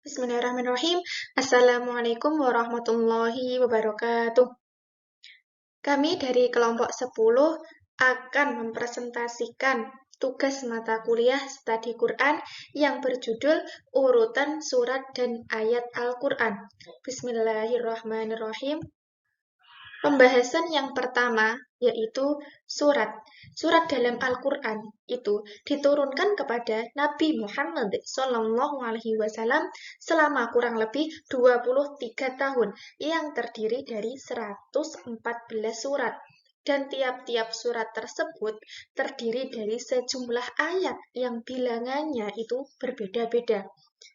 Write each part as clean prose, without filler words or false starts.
Bismillahirrahmanirrahim. Assalamualaikum warahmatullahi wabarakatuh. Kami dari kelompok 10 akan mempresentasikan tugas mata kuliah Studi Quran yang berjudul Urutan Surat dan Ayat Al-Quran. Bismillahirrahmanirrahim. Pembahasan yang pertama yaitu surat. Surat dalam Al-Quran itu diturunkan kepada Nabi Muhammad SAW selama kurang lebih 23 tahun yang terdiri dari 114 surat. Dan tiap-tiap surat tersebut terdiri dari sejumlah ayat yang bilangannya itu berbeda-beda.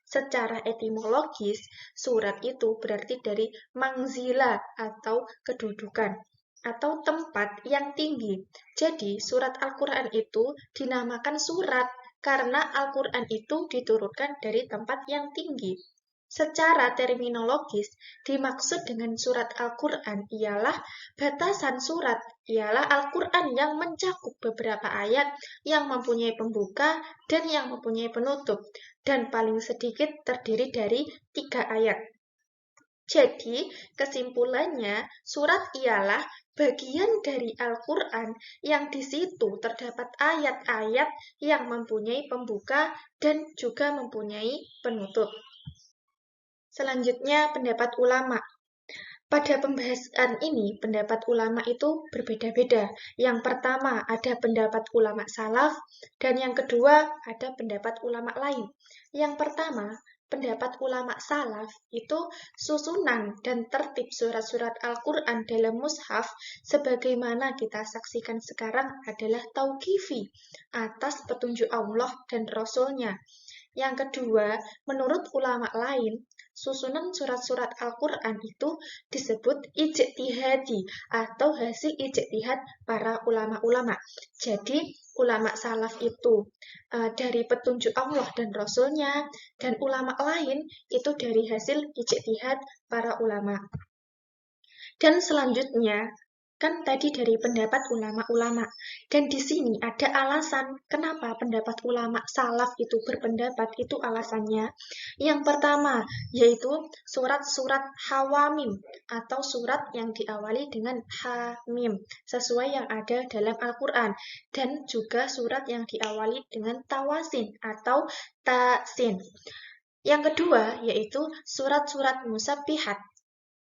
Secara etimologis, surat itu berarti dari mangzila atau kedudukan atau tempat yang tinggi. Jadi, surat Al-Quran itu dinamakan surat karena Al-Quran itu diturunkan dari tempat yang tinggi. Secara terminologis, dimaksud dengan surat Al-Quran ialah batasan surat, ialah Al-Quran yang mencakup beberapa ayat yang mempunyai pembuka dan yang mempunyai penutup, dan paling sedikit terdiri dari 3 ayat. Jadi, kesimpulannya, surat ialah bagian dari Al-Quran yang di situ terdapat ayat-ayat yang mempunyai pembuka dan juga mempunyai penutup. Selanjutnya, pendapat ulama. Pada pembahasan ini, pendapat ulama itu berbeda-beda. Yang pertama, ada pendapat ulama salaf, dan yang kedua, ada pendapat ulama lain. Yang pertama, pendapat ulama salaf itu susunan dan tertib surat-surat Al-Quran dalam mushaf sebagaimana kita saksikan sekarang adalah tauqifi atas petunjuk Allah dan Rasul-Nya. Yang kedua, menurut ulama lain, susunan surat-surat Al-Quran itu disebut ijtihadi atau hasil ijtihad para ulama-ulama. Jadi, ulama salaf itu dari petunjuk Allah dan Rasul-Nya, dan ulama lain itu dari hasil ijtihad para ulama. Dan selanjutnya, kan tadi dari pendapat ulama-ulama. Dan di sini ada alasan kenapa pendapat ulama salaf itu berpendapat, itu alasannya. Yang pertama, yaitu surat-surat hawamim atau surat yang diawali dengan hamim, sesuai yang ada dalam Al-Quran. Dan juga surat yang diawali dengan tawasin atau tasin. Yang kedua, yaitu surat-surat musabbihat,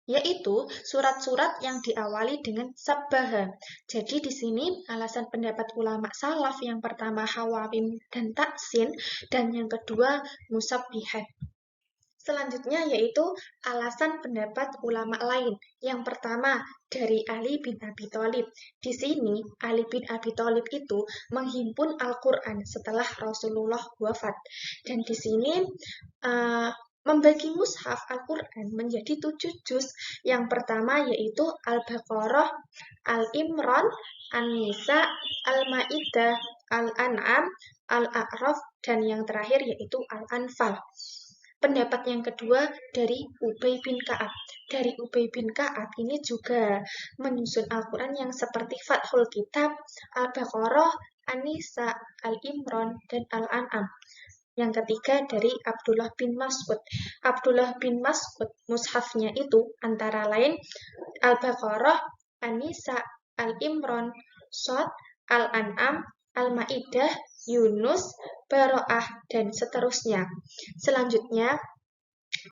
yaitu surat-surat yang diawali dengan sabbaha. Jadi di sini alasan pendapat ulama salaf yang pertama hawamim dan taksin, dan yang kedua musabbihat. Selanjutnya yaitu alasan pendapat ulama lain. Yang pertama dari Ali bin Abi Thalib. Di sini Ali bin Abi Thalib itu menghimpun Al-Quran setelah Rasulullah wafat. Dan di sini membagi mushaf Al-Quran menjadi 7 juz. Yang pertama yaitu Al-Baqarah, Al-Imran, An-Nisa, Al-Ma'idah, Al-An'am, Al-A'raf, dan yang terakhir yaitu Al-Anfal. Pendapat yang kedua dari Ubay bin Ka'ab. Dari Ubay bin Ka'ab ini juga menyusun Al-Quran yang seperti Fathul Kitab, Al-Baqarah, An-Nisa, Al-Imran, dan Al-An'am. Yang ketiga dari Abdullah bin Mas'ud. Abdullah bin Mas'ud mushafnya itu antara lain Al-Baqarah, An-Nisa, Al-Imran, Shad, Al-An'am, Al-Ma'idah, Yunus, Baro'ah, dan seterusnya. Selanjutnya,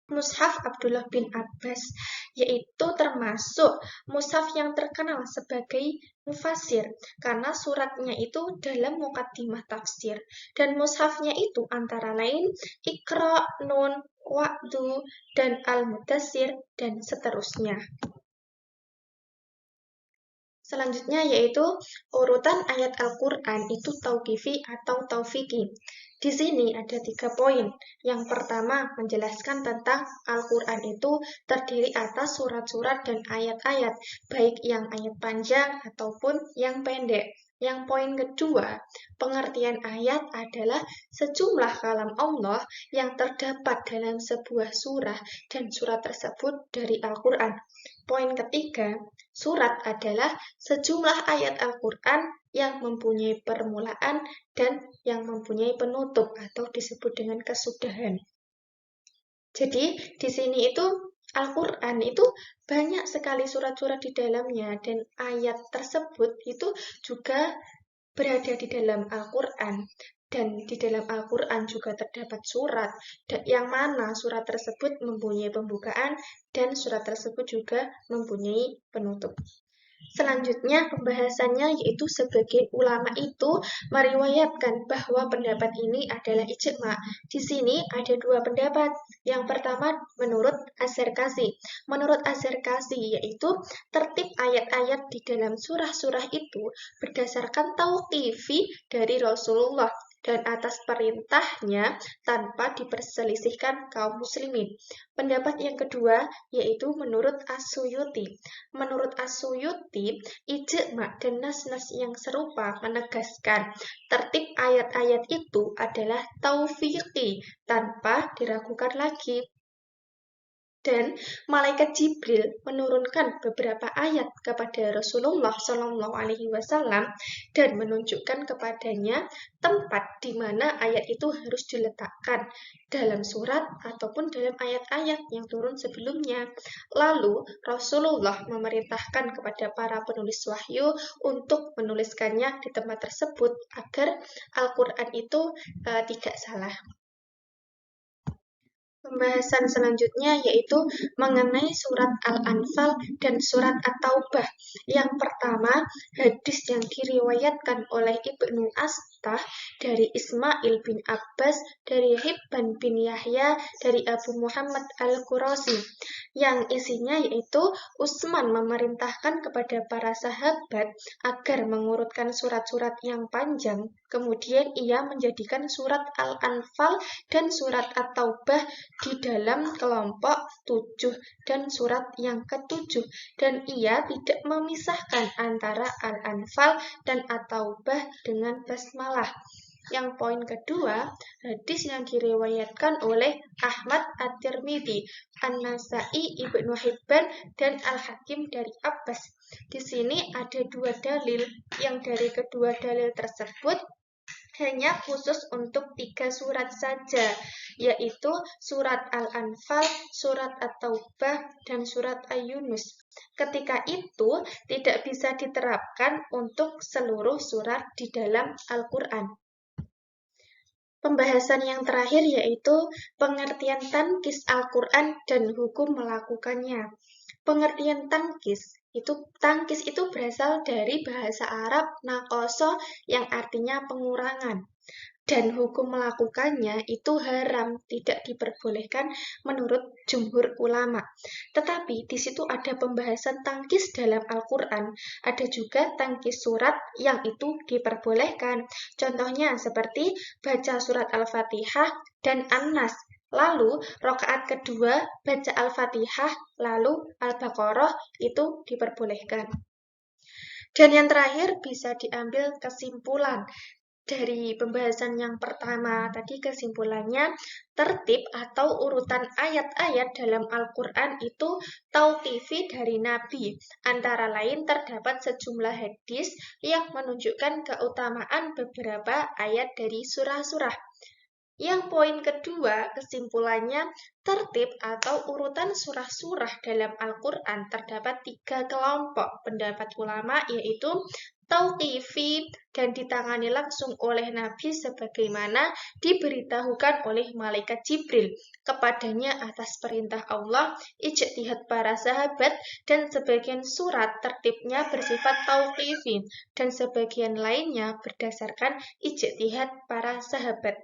mushaf Abdullah bin Abbas, yaitu termasuk mushaf yang terkenal sebagai mufasir, karena suratnya itu dalam mukaddimah tafsir, dan mushafnya itu antara lain Iqra, Nun, Wa'du, dan Al-Mudassir, dan seterusnya. Selanjutnya yaitu urutan ayat Al-Quran itu tauqifi atau taufiki. Di sini ada 3 poin. Yang pertama menjelaskan tentang Al-Quran itu terdiri atas surat-surat dan ayat-ayat, baik yang ayat panjang ataupun yang pendek. Yang poin kedua, pengertian ayat adalah sejumlah kalam Allah yang terdapat dalam sebuah surah dan surat tersebut dari Al-Quran. Poin ketiga, surat adalah sejumlah ayat Al-Quran yang mempunyai permulaan dan yang mempunyai penutup atau disebut dengan kesudahan. Jadi di sini itu Al-Quran itu banyak sekali surat-surat di dalamnya dan ayat tersebut itu juga berada di dalam Al-Quran. Dan di dalam Al-Quran juga terdapat surat yang mana surat tersebut mempunyai pembukaan dan surat tersebut juga mempunyai penutup. Selanjutnya pembahasannya yaitu sebagian ulama itu meriwayatkan bahwa pendapat ini adalah ijma. Di sini ada dua pendapat. Yang pertama menurut Az-Zarkashi. Menurut Az-Zarkashi yaitu tertib ayat-ayat di dalam surah-surah itu berdasarkan tauqifi dari Rasulullah dan atas perintahnya tanpa diperselisihkan kaum muslimin. Pendapat yang kedua yaitu menurut As-Suyuti. Menurut As-Suyuti, ijma dan nas-nas yang serupa menegaskan tertib ayat-ayat itu adalah taufiqi tanpa diragukan lagi. Dan malaikat Jibril menurunkan beberapa ayat kepada Rasulullah SAW dan menunjukkan kepadanya tempat di mana ayat itu harus diletakkan dalam surat ataupun dalam ayat-ayat yang turun sebelumnya. Lalu Rasulullah memerintahkan kepada para penulis wahyu untuk menuliskannya di tempat tersebut agar Al-Quran itu tidak salah. Pembahasan selanjutnya yaitu mengenai surat Al-Anfal dan surat At-Taubah. Yang pertama, hadis yang diriwayatkan oleh Ibnu Astah dari Ismail bin Abbas, dari Hibban bin Yahya, dari Abu Muhammad Al-Qurasi, yang isinya yaitu Utsman memerintahkan kepada para sahabat agar mengurutkan surat-surat yang panjang. Kemudian ia menjadikan surat Al-Anfal dan surat At-Taubah di dalam kelompok 7 dan surat yang ke-7 dan ia tidak memisahkan antara Al-Anfal dan At-Taubah dengan basmalah. Yang poin kedua, hadis yang diriwayatkan oleh Ahmad At-Tirmidzi, An-Nasai, Ibnu Hibban, dan Al-Hakim dari Abbas. Di sini ada dua dalil, yang dari kedua dalil tersebut hanya khusus untuk 3 surat saja, yaitu surat Al-Anfal, surat At-Taubah, dan surat Ay-Yunus. Ketika itu tidak bisa diterapkan untuk seluruh surat di dalam Al-Quran. Pembahasan yang terakhir yaitu pengertian tankis Al-Quran dan hukum melakukannya. Pengertian tangkis itu berasal dari bahasa Arab naqasa yang artinya pengurangan. Dan hukum melakukannya itu haram, tidak diperbolehkan menurut jumhur ulama. Tetapi di situ ada pembahasan tangkis dalam Al-Quran. Ada juga tangkis surat yang itu diperbolehkan. Contohnya seperti baca surat Al-Fatihah dan An-Nas. Lalu, rakaat kedua baca Al-Fatihah, lalu Al-Baqarah itu diperbolehkan. Dan yang terakhir bisa diambil kesimpulan dari pembahasan yang pertama tadi. Kesimpulannya, tertib atau urutan ayat-ayat dalam Al-Quran itu tauqifi dari Nabi. Antara lain terdapat sejumlah hadis yang menunjukkan keutamaan beberapa ayat dari surah-surah. Yang poin kedua, kesimpulannya, tertib atau urutan surah-surah dalam Al-Quran terdapat 3 kelompok pendapat ulama, yaitu tauqifi dan ditangani langsung oleh Nabi sebagaimana diberitahukan oleh malaikat Jibril kepadanya atas perintah Allah, ijtihad para sahabat, dan sebagian surat tertibnya bersifat tauqifi dan sebagian lainnya berdasarkan ijtihad para sahabat.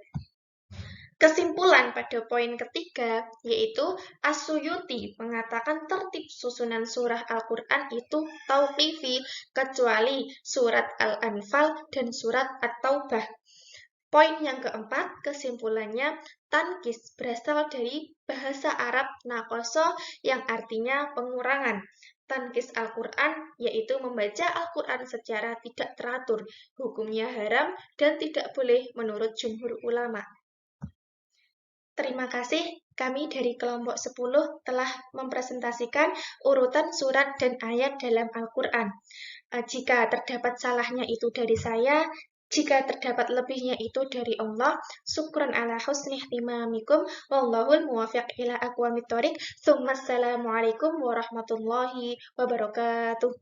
Kesimpulan pada poin ketiga, yaitu As-Suyuti mengatakan tertib susunan surah Al-Quran itu tauqifi, kecuali surat Al-Anfal dan surat At-Taubah. Poin yang keempat, kesimpulannya, tankis berasal dari bahasa Arab naqasa yang artinya pengurangan. Tankis Al-Quran yaitu membaca Al-Quran secara tidak teratur, hukumnya haram dan tidak boleh menurut jumhur ulama. Terima kasih, kami dari kelompok 10 telah mempresentasikan urutan surat dan ayat dalam Al-Quran. Jika terdapat salahnya itu dari saya, Jika terdapat lebihnya itu dari Allah, syukran ala husni ihtimamikum, wallahul muwafiq ila aqwamit thoriq. Assalamualaikum warahmatullahi wabarakatuh.